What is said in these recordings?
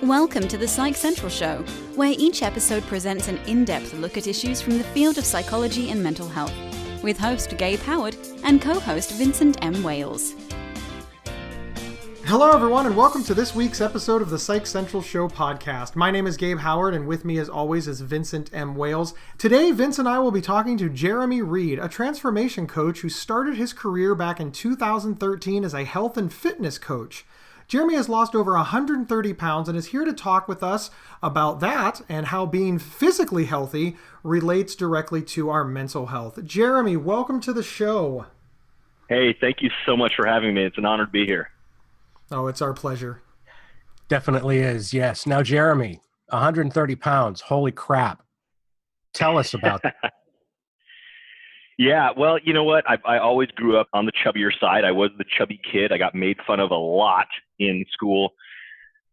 Welcome to the Psych Central Show, where each episode presents an in-depth look at issues from the field of psychology and mental health, with host Gabe Howard and co-host Vincent M. Wales. Hello, everyone, and welcome to this week's episode of the Psych Central Show podcast. My name is Gabe Howard, and with me, as always, is Vincent M. Wales. Today, Vince and I will be talking to Jeremy Reed, a transformation coach who started his career back in 2013 as a health and fitness coach. Jeremy has lost over 130 pounds and is here to talk with us about that and how being physically healthy relates directly to our mental health. Jeremy, welcome to the show. Hey, thank you so much for having me. It's an honor to be here. Oh, it's our pleasure. Definitely is, yes. Now, Jeremy, 130 pounds. Holy crap. Tell us about that. Yeah, well, you know what? I always grew up on the chubbier side. I was the chubby kid. I got made fun of a lot in school,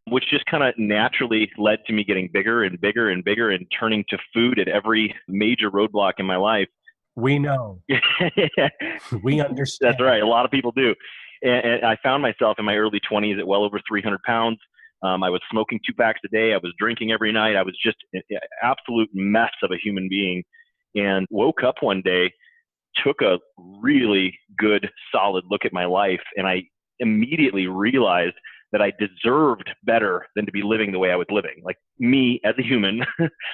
which just kind of naturally led to me getting bigger and bigger and bigger and turning to food at every major roadblock in my life. We know. We understand. That's right. A lot of people do. And I found myself in my early 20s at well over 300 pounds. I was smoking 2 packs a day. I was drinking every night. I was just an absolute mess of a human being, and woke up one day, took a really good, solid look at my life, and I immediately realized that I deserved better than to be living the way I was living. Like, me as a human,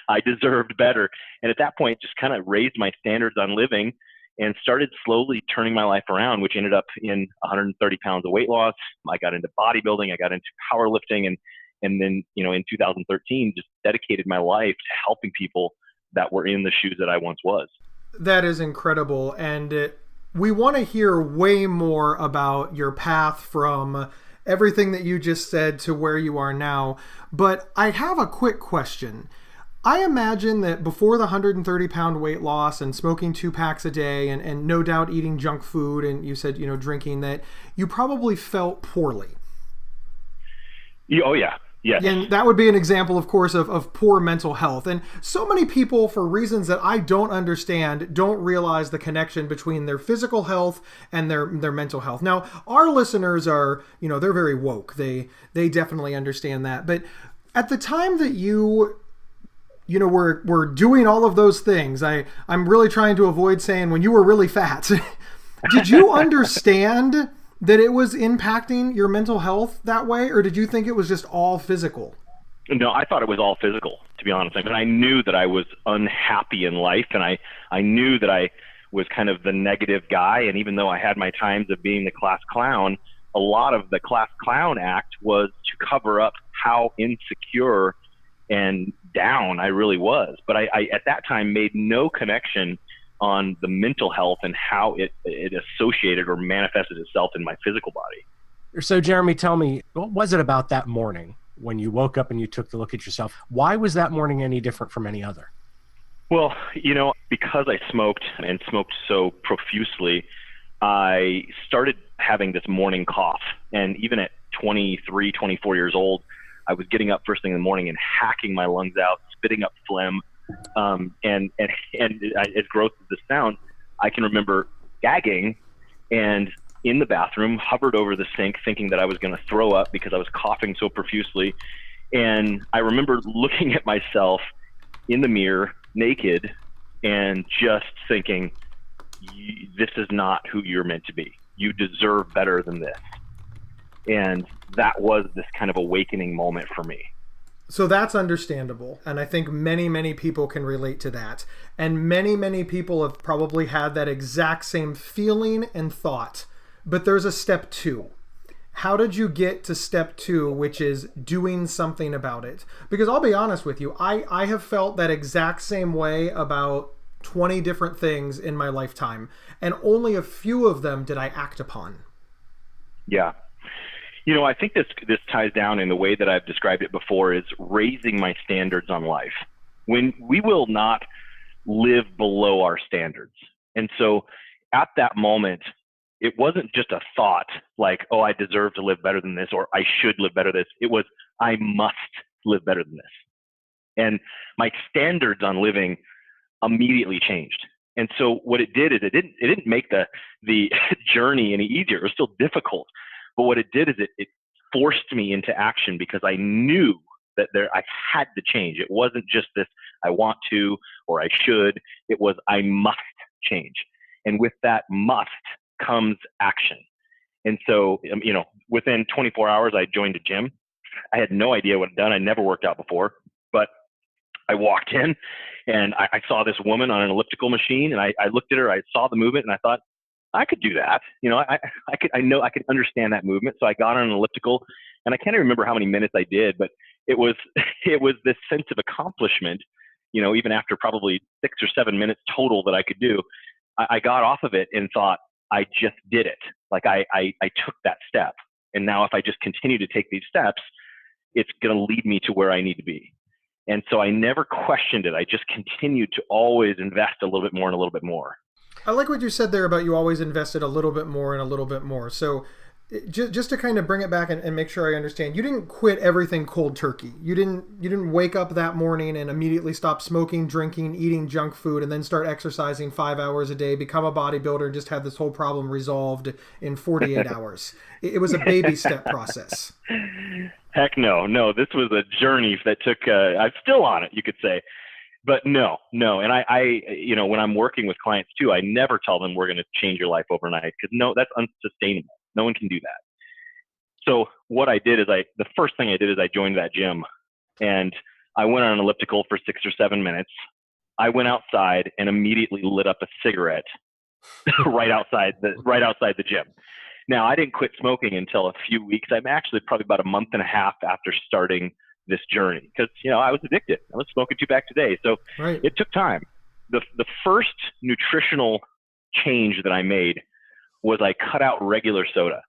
I deserved better. And at that point, just kind of raised my standards on living and started slowly turning my life around, which ended up in 130 pounds of weight loss. I got into bodybuilding, I got into powerlifting, and then, in 2013, just dedicated my life to helping people that were in the shoes that I once was. That is incredible, and we want to hear way more about your path from everything that you just said to where you are now, but I have a quick question. I imagine that before the 130-pound weight loss and smoking 2 packs a day and no doubt eating junk food, and you said, drinking, that you probably felt poorly. Oh, yeah. Yes. And that would be an example, of course, of poor mental health. And so many people, for reasons that I don't understand, don't realize the connection between their physical health and their mental health. Now, our listeners are, they're very woke. They definitely understand that. But at the time that we're doing all of those things, I'm really trying to avoid saying when you were really fat. Did you understand that it was impacting your mental health that way, or did you think it was just all physical? No, I thought it was all physical, to be honest. I mean, I knew that I was unhappy in life, and I knew that I was kind of the negative guy. And even though I had my times of being the class clown, a lot of the class clown act was to cover up how insecure and down I really was. But I at that time made no connection on the mental health and how it associated or manifested itself in my physical body. So, Jeremy, tell me, what was it about that morning when you woke up and you took the look at yourself? Why was that morning any different from any other? Well, because I smoked and smoked so profusely, I started having this morning cough. And even at 23, 24 years old, I was getting up first thing in the morning and hacking my lungs out, spitting up phlegm. And as gross as this sounds, I can remember gagging and in the bathroom, hovered over the sink, thinking that I was going to throw up because I was coughing so profusely. And I remember looking at myself in the mirror, naked, and just thinking, this is not who you're meant to be. You deserve better than this. And that was this kind of awakening moment for me. So that's understandable. And I think many, many people can relate to that. And many, many people have probably had that exact same feeling and thought. But there's a step 2. How did you get to step 2, which is doing something about it? Because I'll be honest with you, I have felt that exact same way about 20 different things in my lifetime. And only a few of them did I act upon. Yeah. I think this ties down in the way that I've described it before, is raising my standards on life. When we will not live below our standards. And so at that moment, it wasn't just a thought like, oh, I deserve to live better than this, or I should live better than this. It was, I must live better than this. And my standards on living immediately changed. And so what it did is it didn't make the journey any easier. It was still difficult. But what it did is it forced me into action, because I knew that I had to change. It wasn't just this, I want to, or I should. It was, I must change. And with that must comes action. And so, within 24 hours, I joined a gym. I had no idea what I'd done. I never worked out before, but I walked in and I saw this woman on an elliptical machine, and I looked at her, I saw the movement, and I thought, I could do that. I could understand that movement. So I got on an elliptical, and I can't even remember how many minutes I did, but it was this sense of accomplishment, even after probably 6 or 7 minutes total that I could do. I got off of it and thought, I just did it. Like I took that step. And now if I just continue to take these steps, it's going to lead me to where I need to be. And so I never questioned it. I just continued to always invest a little bit more and a little bit more. I like what you said there about you always invested a little bit more and a little bit more. So just to kind of bring it back and make sure I understand, you didn't quit everything cold turkey. You didn't wake up that morning and immediately stop smoking, drinking, eating junk food, and then start exercising 5 hours a day, become a bodybuilder, and just have this whole problem resolved in 48 hours. It was a baby step process. Heck no. This was a journey that took, I'm still on it, you could say. But no. And I when I'm working with clients too, I never tell them we're going to change your life overnight, because no, that's unsustainable. No one can do that. So what I did is the first thing I did is I joined that gym, and I went on an elliptical for 6 or 7 minutes. I went outside and immediately lit up a cigarette right outside the gym. Now, I didn't quit smoking until a few weeks. I'm actually probably about a month and a half after starting this journey, because I was addicted. I was smoking 2 packs a day, so right. It took time. The first nutritional change that I made was I cut out regular soda.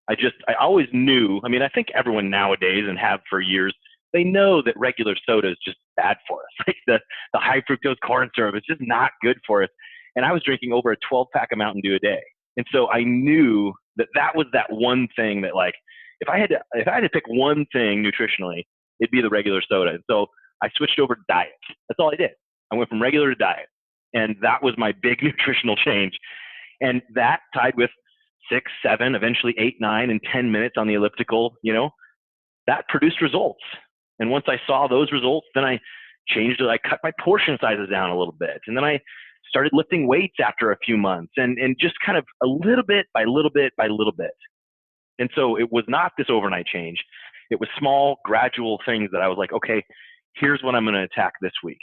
I always knew. I mean, I think everyone nowadays, and have for years, they know that regular soda is just bad for us. Like the high fructose corn syrup is just not good for us. And I was drinking over a 12-pack of Mountain Dew a day, and so I knew that was that one thing that, like, if I had to pick one thing nutritionally, it'd be the regular soda. And so I switched over to diet. That's all I did. I went from regular to diet. And that was my big nutritional change. And that tied with 6, 7, eventually 8, 9, and 10 minutes on the elliptical, that produced results. And once I saw those results, then I changed it. I cut my portion sizes down a little bit. And then I started lifting weights after a few months, and just kind of a little bit by little bit by little bit. And so it was not this overnight change. It was small, gradual things that I was like, okay, here's what I'm going to attack this week.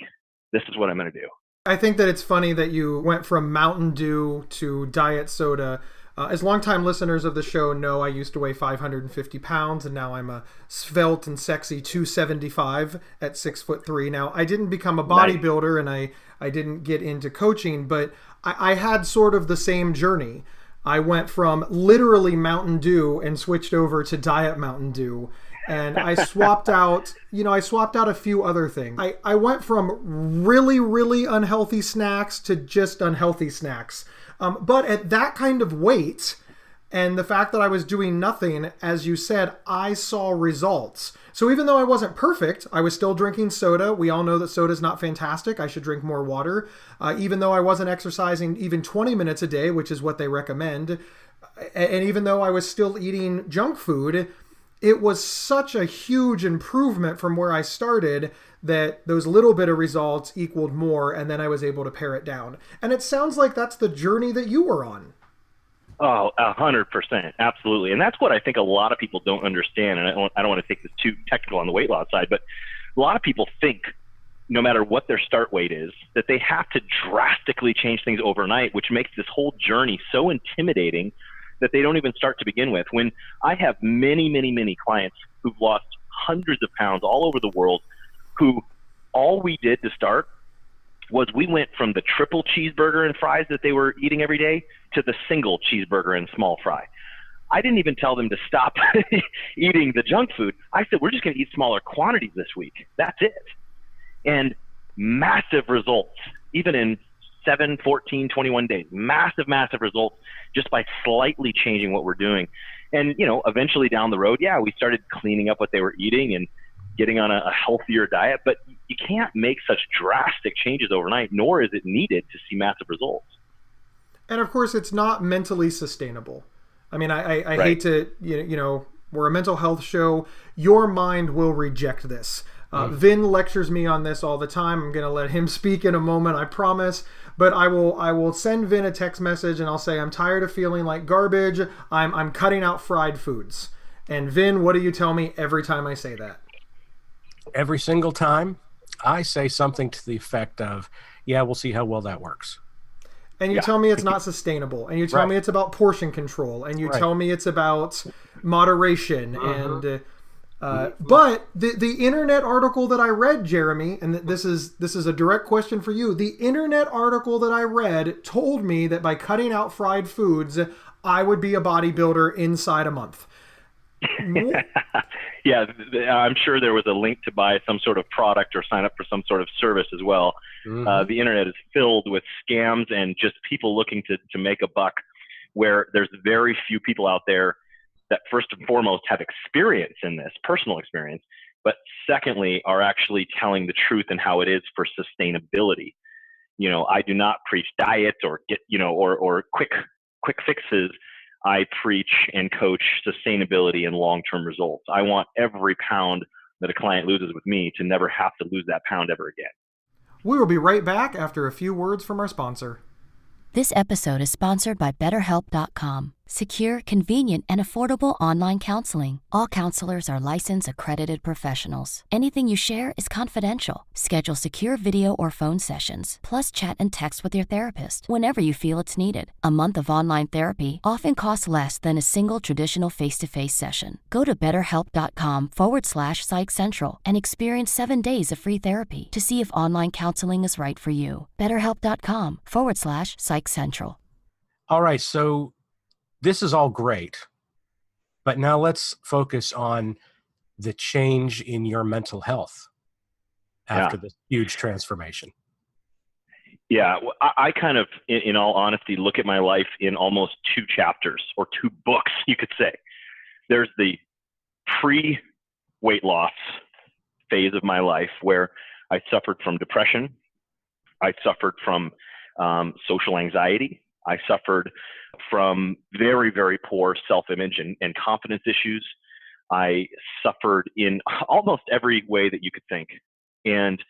This is what I'm going to do. I think that it's funny that you went from Mountain Dew to diet soda. As longtime listeners of the show know, I used to weigh 550 pounds, and now I'm a svelte and sexy 275 at 6'3". Now, I didn't become a bodybuilder, and I didn't get into coaching, but I had sort of the same journey. I went from literally Mountain Dew and switched over to Diet Mountain Dew. And I swapped out, a few other things. I went from really, really unhealthy snacks to just unhealthy snacks. But at that kind of weight, and the fact that I was doing nothing, as you said, I saw results. So even though I wasn't perfect, I was still drinking soda. We all know that soda is not fantastic. I should drink more water. Even though I wasn't exercising even 20 minutes a day, which is what they recommend, and even though I was still eating junk food, it was such a huge improvement from where I started that those little bit of results equaled more, and then I was able to pare it down. And it sounds like that's the journey that you were on. Oh, 100%. Absolutely. And that's what I think a lot of people don't understand. And I don't want to take this too technical on the weight loss side, but a lot of people think no matter what their start weight is, that they have to drastically change things overnight, which makes this whole journey so intimidating that they don't even start to begin with. When I have many, many, many clients who've lost hundreds of pounds all over the world, who all we did to start was we went from the triple cheeseburger and fries that they were eating every day to the single cheeseburger and small fry. I didn't even tell them to stop eating the junk food. I said, we're just going to eat smaller quantities this week. That's it. And massive results, even in 7, 14, 21 days, massive, massive results just by slightly changing what we're doing. And, eventually down the road, we started cleaning up what they were eating and getting on a healthier diet, but you can't make such drastic changes overnight, nor is it needed to see massive results. And of course, it's not mentally sustainable. I mean, I hate to, we're a mental health show. Your mind will reject this. Vin lectures me on this all the time. I'm going to let him speak in a moment, I promise. But I will send Vin a text message and I'll say, I'm tired of feeling like garbage. I'm cutting out fried foods. And Vin, what do you tell me every time I say that? Every single time I say something to the effect of, yeah, we'll see how well that works. And you tell me it's not sustainable. And you tell me it's about portion control. And you tell me it's about moderation. And but the internet article that I read, Jeremy, and this is a direct question for you. The internet article that I read told me that by cutting out fried foods, I would be a bodybuilder inside a month. Yeah, I'm sure there was a link to buy some sort of product or sign up for some sort of service as well. The internet is filled with scams and just people looking to make a buck, where there's very few people out there that first and foremost have experience in this, personal experience, but secondly are actually telling the truth and how it is for sustainability. You know, I do not preach diet or or quick fixes. I preach and coach sustainability and long-term results. I want every pound that a client loses with me to never have to lose that pound ever again. We will be right back after a few words from our sponsor. This episode is sponsored by BetterHelp.com. Secure, convenient, and affordable online counseling. All counselors are licensed, accredited professionals. Anything you share is confidential. Schedule secure video or phone sessions, plus chat and text with your therapist whenever you feel it's needed. A month of online therapy often costs less than a single traditional face-to-face session. Go to BetterHelp.com/Psych Central and experience 7 days of free therapy to see if online counseling is right for you. BetterHelp.com/Psych Central. All right, so this is all great, but now let's focus on the change in your mental health after this huge transformation. Yeah, well, I kind of, in all honesty, look at my life in almost 2 chapters or 2 books, you could say. There's the pre-weight loss phase of my life where I suffered from depression. I suffered from social anxiety. I suffered from very, very poor self-image and confidence issues. I suffered in almost every way that you could think. And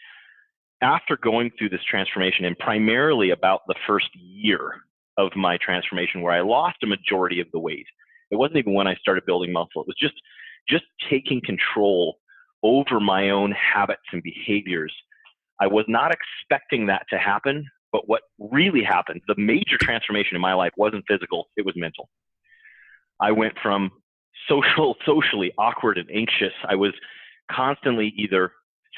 after going through this transformation, and primarily about the first year of my transformation, where I lost a majority of the weight, it wasn't even when I started building muscle. It was just taking control over my own habits and behaviors. I was not expecting that to happen. But what really happened, the major transformation in my life wasn't physical, it was mental. I went from socially awkward and anxious. I was constantly either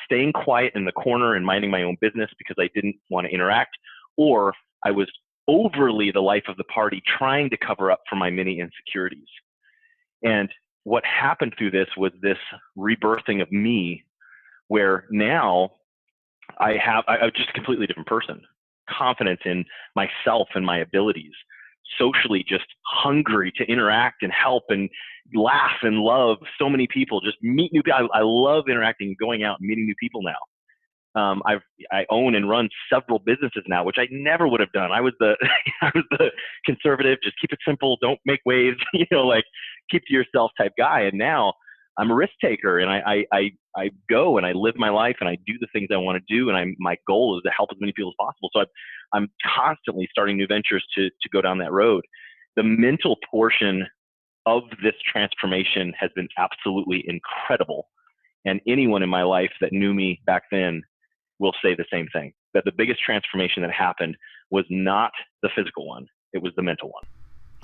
staying quiet in the corner and minding my own business because I didn't want to interact, or I was overly the life of the party trying to cover up for my many insecurities. And what happened through this was this rebirthing of me, where now I'm just a completely different person. Confidence in myself and my abilities, socially just hungry to interact and help and laugh and love so many people, just meet new people. I love interacting, going out and meeting new people now. I own and run several businesses now, which I never would have done. I was the conservative, just keep it simple, don't make waves, like keep to yourself type guy. And now I'm a risk taker, and I go and I live my life and I do the things I want to do. And my goal is to help as many people as possible. So I'm constantly starting new ventures to go down that road. The mental portion of this transformation has been absolutely incredible. And anyone in my life that knew me back then will say the same thing, that the biggest transformation that happened was not the physical one. It was the mental one.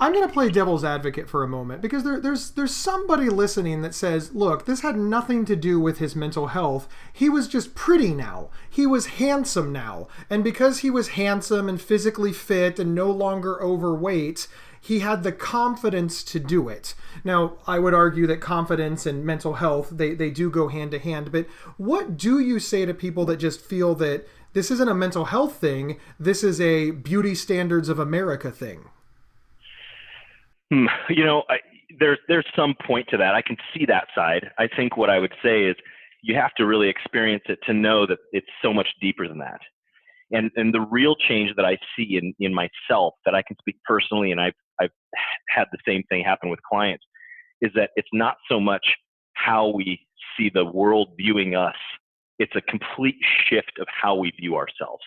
I'm going to play devil's advocate for a moment, because there's somebody listening that says, look, this had nothing to do with his mental health. He was just pretty now. He was handsome now. And because he was handsome and physically fit and no longer overweight, he had the confidence to do it. Now, I would argue that confidence and mental health, they do go hand to hand. But what do you say to people that just feel that this isn't a mental health thing, this is a beauty standards of America thing? There's some point to that. I can see that side. I think what I would say is you have to really experience it to know that it's so much deeper than that. And the real change that I see in myself, that I can speak personally, and I've had the same thing happen with clients, is that it's not so much how we see the world viewing us it's a complete shift of how we view ourselves.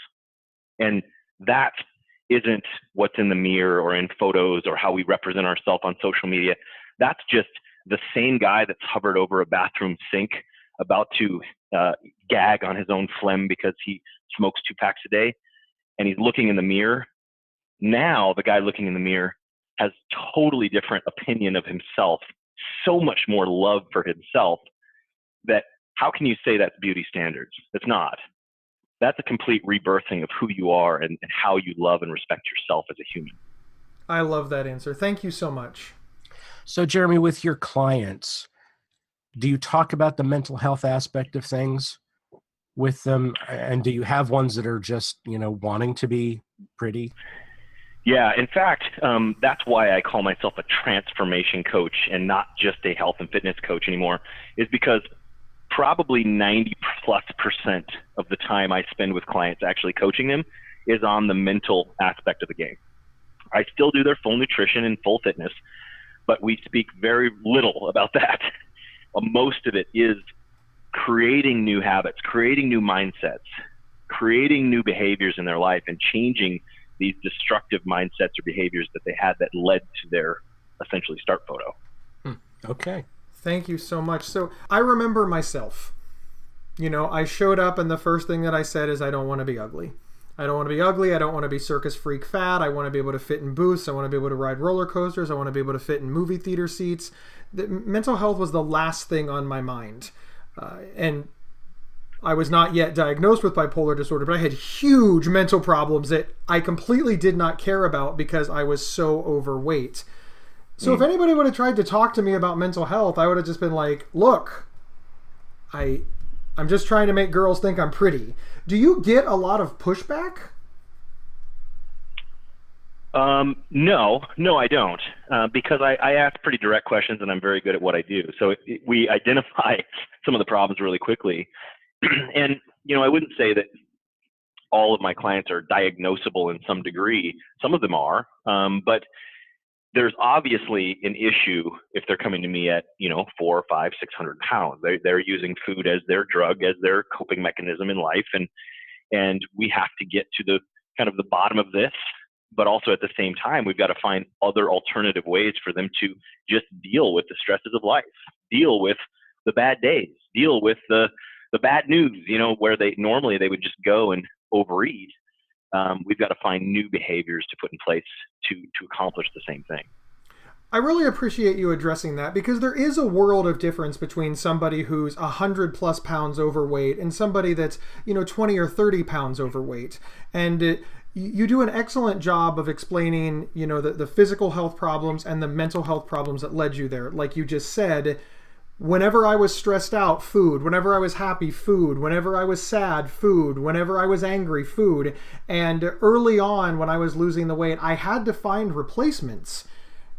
And that isn't what's in the mirror or in photos or how we represent ourselves on social media. That's just the same guy that's hovered over a bathroom sink about to gag on his own phlegm because he smokes 2 packs a day, and he's looking in the mirror. Now the guy looking in the mirror has totally different opinion of himself, so much more love for himself, that how can you say that's beauty standards? It's not. That's a complete rebirthing of who you are and how you love and respect yourself as a human. I love that answer. Thank you so much. So, Jeremy, with your clients, do you talk about the mental health aspect of things with them? And do you have ones that are just, wanting to be pretty? Yeah, in fact, that's why I call myself a transformation coach and not just a health and fitness coach anymore, is because probably 90+% of the time I spend with clients actually coaching them is on the mental aspect of the game. I still do their full nutrition and full fitness, but we speak very little about that. Most of it is creating new habits, creating new mindsets, creating new behaviors in their life, and changing these destructive mindsets or behaviors that they had that led to their essentially start photo. Okay. Thank you so much. So I remember myself, I showed up and the first thing that I said is I don't want to be ugly. I don't want to be ugly. I don't want to be circus freak fat. I want to be able to fit in booths. I want to be able to ride roller coasters. I want to be able to fit in movie theater seats. Mental health was the last thing on my mind. And I was not yet diagnosed with bipolar disorder, but I had huge mental problems that I completely did not care about because I was so overweight. So if anybody would have tried to talk to me about mental health, I would have just been like, look, I'm just trying to make girls think I'm pretty. Do you get a lot of pushback? No, I don't, because I ask pretty direct questions and I'm very good at what I do. So we identify some of the problems really quickly. And, I wouldn't say that all of my clients are diagnosable in some degree. Some of them are, but there's obviously an issue if they're coming to me at, 400, 500, 600 pounds. They're using food as their drug, as their coping mechanism in life. And we have to get to the kind of the bottom of this, but also at the same time, we've got to find other alternative ways for them to just deal with the stresses of life, deal with the bad days, deal with the bad news, where they would just go and overeat. We've got to find new behaviors to put in place to accomplish the same thing. I really appreciate you addressing that, because there is a world of difference between somebody who's 100+ pounds overweight and somebody that's 20 or 30 pounds overweight. And you do an excellent job of explaining the physical health problems and the mental health problems that led you there. Like you just said, whenever I was stressed out, food. Whenever I was happy, food. Whenever I was sad, food. Whenever I was angry, food. And early on, when I was losing the weight, I had to find replacements,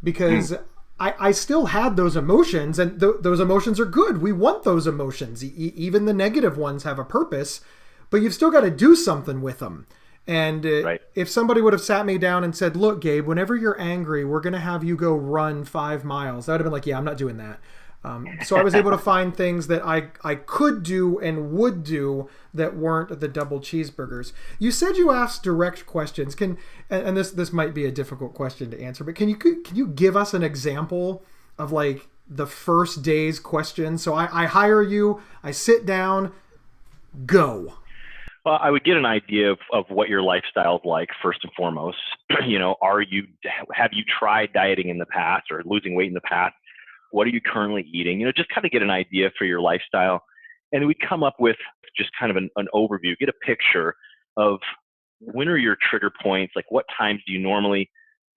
because I still had those emotions, and those emotions are good. We want those emotions. Even the negative ones have a purpose, but you've still got to do something with them. And Right. If somebody would have sat me down and said, look, Gabe, whenever you're angry, we're going to have you go run 5 miles. I would have been like, yeah, I'm not doing that. So I was able to find things that I could do and would do that weren't the double cheeseburgers. You said you asked direct questions. And this might be a difficult question to answer, but can you give us an example of like the first day's question? So I hire you, I sit down, go. Well, I would get an idea of what your lifestyle is like first and foremost. Have you tried dieting in the past or losing weight in the past? What are you currently eating? Just kind of get an idea for your lifestyle. And we come up with just kind of an overview, get a picture of when are your trigger points, like what times do you normally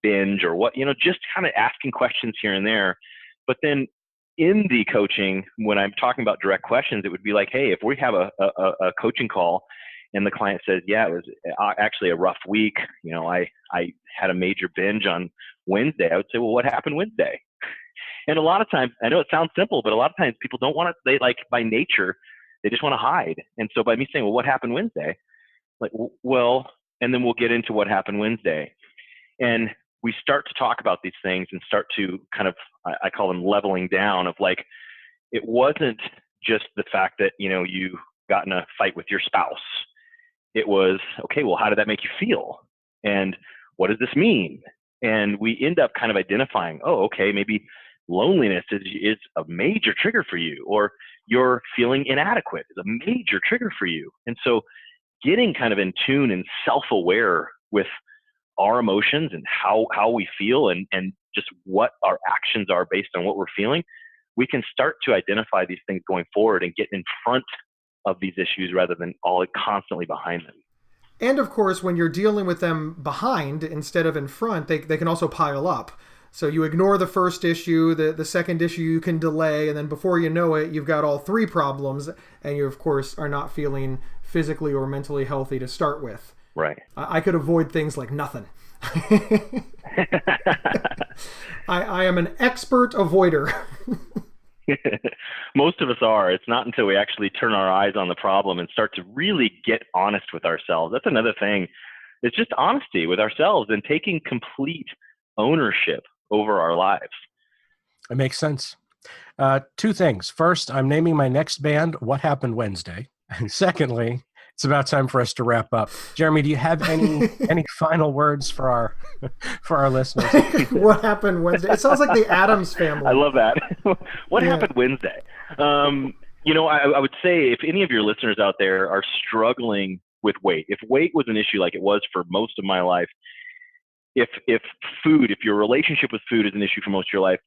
binge, or what, just kind of asking questions here and there. But then in the coaching, when I'm talking about direct questions, it would be like, hey, if we have a coaching call and the client says, yeah, it was actually a rough week. I had a major binge on Wednesday. I would say, well, what happened Wednesday? And a lot of times, I know it sounds simple, but a lot of times people don't want to, they like by nature, they just want to hide. And so by me saying, well, what happened Wednesday? Like, well, and then we'll get into what happened Wednesday. And we start to talk about these things and start to kind of, I call them leveling down of like, it wasn't just the fact that, you got in a fight with your spouse. It was, okay, well, how did that make you feel? And what does this mean? And we end up kind of identifying, oh, okay, maybe loneliness is a major trigger for you, or you're feeling inadequate is a major trigger for you. And so getting kind of in tune and self-aware with our emotions and how we feel and just what our actions are based on what we're feeling, we can start to identify these things going forward and get in front of these issues rather than all constantly behind them. And of course, when you're dealing with them behind instead of in front, they can also pile up. So you ignore the first issue, the second issue you can delay, and then before you know it, you've got all three problems, and you, of course, are not feeling physically or mentally healthy to start with. Right. I could avoid things like nothing. I am an expert avoider. Most of us are. It's not until we actually turn our eyes on the problem and start to really get honest with ourselves. That's another thing. It's just honesty with ourselves and taking complete ownership over our lives. It makes sense. Two things. First, I'm naming my next band What Happened Wednesday. And secondly, it's about time for us to wrap up. Jeremy, do you have any final words for our listeners? What happened Wednesday? It sounds like the Addams Family. I love that. What happened Wednesday? I would say if any of your listeners out there are struggling with weight, if weight was an issue like it was for most of my life, if your relationship with food is an issue for most of your life,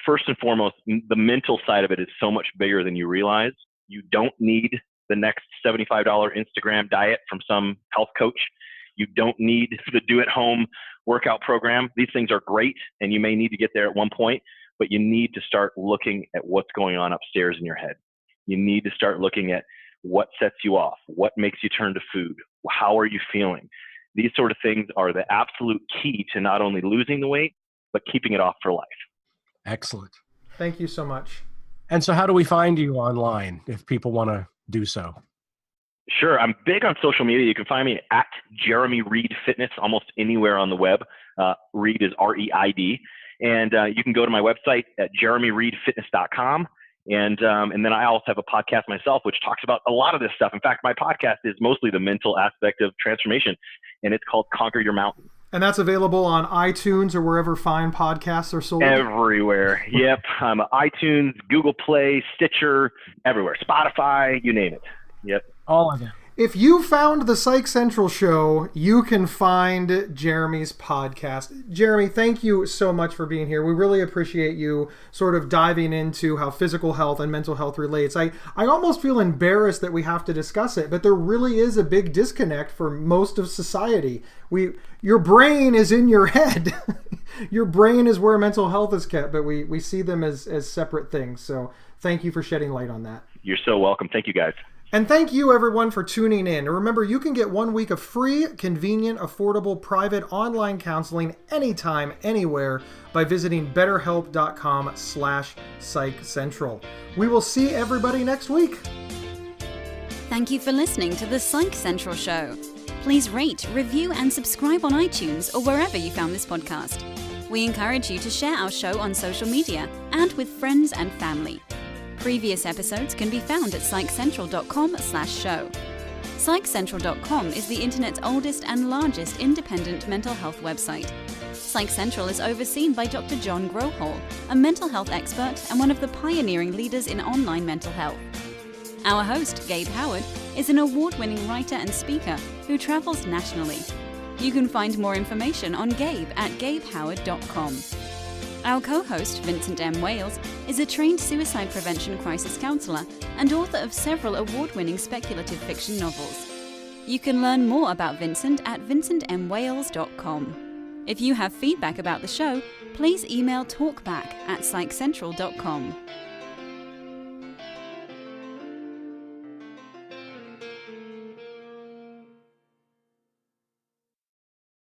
first and foremost, the mental side of it is so much bigger than you realize. You don't need the next $75 Instagram diet from some health coach. You don't need the do-at-home workout program. These things are great, and you may need to get there at one point, but you need to start looking at what's going on upstairs in your head. You need to start looking at what sets you off, what makes you turn to food, how are you feeling. These sort of things are the absolute key to not only losing the weight, but keeping it off for life. Excellent. Thank you so much. And so how do we find you online if people want to do so? Sure. I'm big on social media. You can find me at Jeremy Reed Fitness almost anywhere on the web. Reed is R-E-I-D. And you can go to my website at jeremyreedfitness.com. And then I also have a podcast myself, which talks about a lot of this stuff. In fact, my podcast is mostly the mental aspect of transformation, and it's called Conquer Your Mountain. And that's available on iTunes or wherever fine podcasts are sold? Everywhere. Yep. iTunes, Google Play, Stitcher, everywhere. Spotify, you name it. Yep. All of it. If you found the Psych Central show, you can find Jeremy's podcast. Jeremy, thank you so much for being here. We really appreciate you sort of diving into how physical health and mental health relates. I almost feel embarrassed that we have to discuss it, but there really is a big disconnect for most of society. Your brain is in your head. Your brain is where mental health is kept, but we see them as separate things. So thank you for shedding light on that. You're so welcome. Thank you, guys. And thank you, everyone, for tuning in. And remember, you can get 1 week of free, convenient, affordable, private online counseling anytime, anywhere by visiting betterhelp.com/psychcentral. We will see everybody next week. Thank you for listening to the Psych Central Show. Please rate, review, and subscribe on iTunes or wherever you found this podcast. We encourage you to share our show on social media and with friends and family. Previous episodes can be found at psychcentral.com/show. Psychcentral.com is the internet's oldest and largest independent mental health website. Psych Central is overseen by Dr. John Grohol, a mental health expert and one of the pioneering leaders in online mental health. Our host, Gabe Howard, is an award-winning writer and speaker who travels nationally. You can find more information on Gabe at gabehoward.com. Our co-host, Vincent M. Wales, is a trained suicide prevention crisis counselor and author of several award-winning speculative fiction novels. You can learn more about Vincent at vincentmwales.com. If you have feedback about the show, please email talkback@psychcentral.com.